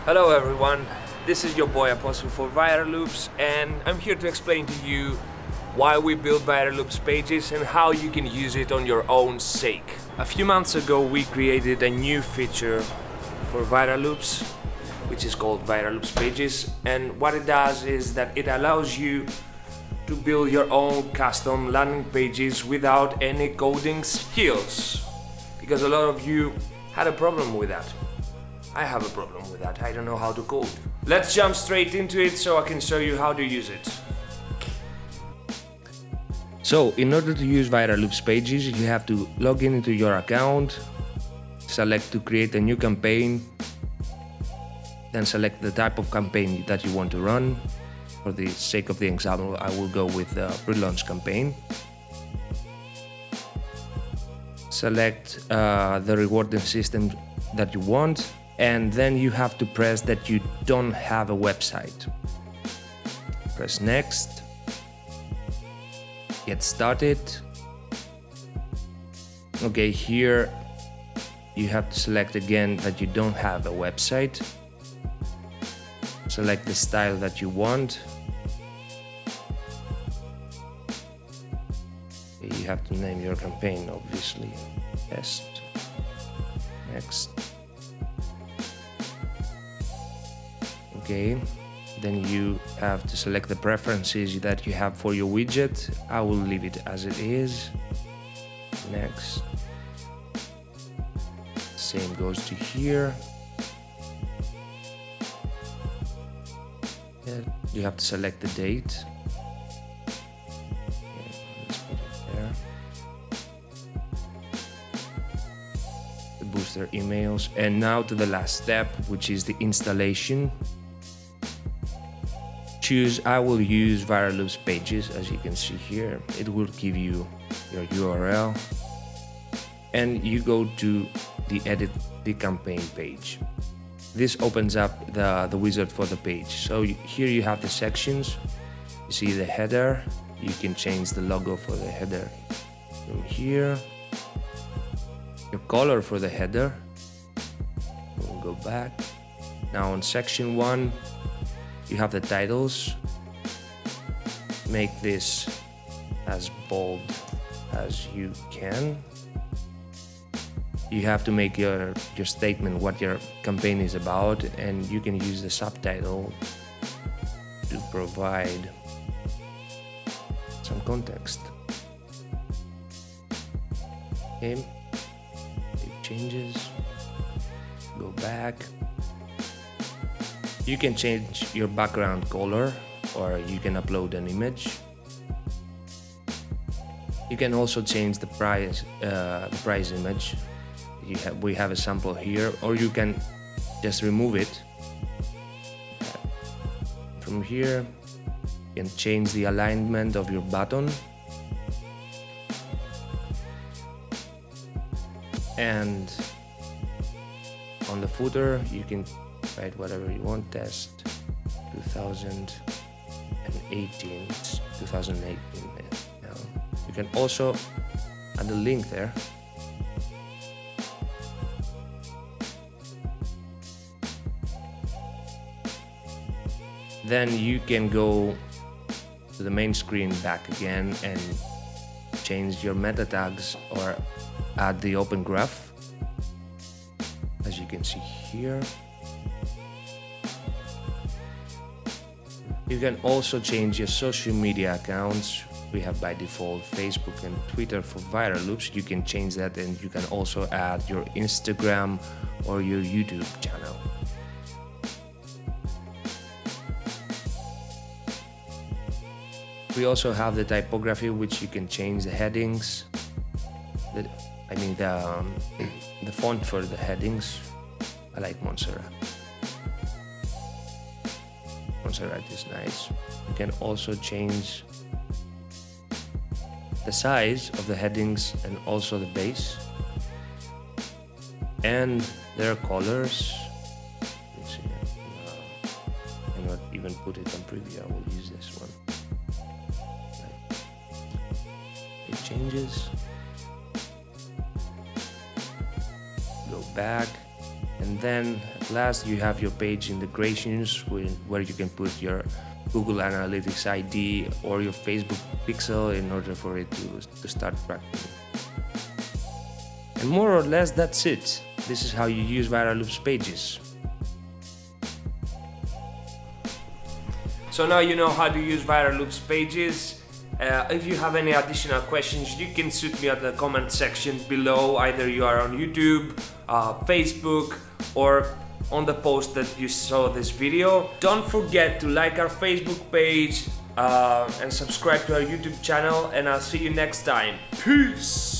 Hello everyone, this is your boy Apostle for Viral Loops, and I'm here to explain to you why we build Viral Loops pages and how you can use it on your own sake. A few months ago we created a new feature for Viral Loops, which is called Viral Loops pages, and what it does is that it allows you to build your own custom landing pages without any coding skills, because a lot of you had a problem with that. I have a problem with that. I don't know how to code. Let's jump straight into it so I can show you how to use it. So, in order to use Viral Loops pages, you have to log in into your account, select to create a new campaign, then select the type of campaign that you want to run. For the sake of the example, I will go with the pre-launch campaign. Select the rewarding system that you want, and then you have to press that you don't have a website. Press next, get started. Okay, here you have to select again that you don't have a website. Select the style that you want. You have to name your campaign, obviously. Test. Next. Okay, then you have to select the preferences that you have for your widget. I will leave it as it is. Next. Same goes to here. Yeah, you have to select the date. Let's put it there. To boost their emails. And now to the last step, which is the installation. Choose I will use Viral Loops pages. As you can see here, it will give you your URL, and you go to the edit the campaign page. This opens up the wizard for the page. So here you have the sections. You see the header. You can change the logo for the header from here. Your color for the header. We'll go back. Now on section 1, you have the titles. Make this as bold as you can. You have to make your statement, what your campaign is about, and you can use the subtitle to provide some context. Okay, save changes, go back. You can change your background color, or you can upload an image. You can also change the price image. We have a sample here, or you can just remove it. From here, you can change the alignment of your button. And on the footer, you can write whatever you want. Test 2018. 2018 now. You can also add a link there. Then you can go to the main screen back again and change your meta tags or add the open graph, as you can see here. You can also change your social media accounts. We have by default Facebook and Twitter for Viral Loops. You can change that, and you can also add your Instagram or your YouTube channel. We also have the typography, which you can change the headings. The font for the headings. I like Montserrat. Montserrat is nice. You can also change the size of the headings and also the base and their colors. Let's see. I'm not even put it on preview. I will use this one. It changes. Go back, And then at last you have your page integrations where you can put your Google Analytics ID or your Facebook pixel in order for it to start tracking. And more or less that's it. This is how you use Viral Loops pages. So now you know how to use Viral Loops pages. If you have any additional questions, you can shoot me at the comment section below. Either you are on YouTube, Facebook, or on the post that you saw this video. Don't forget to like our Facebook page and subscribe to our YouTube channel, and I'll see you next time. Peace!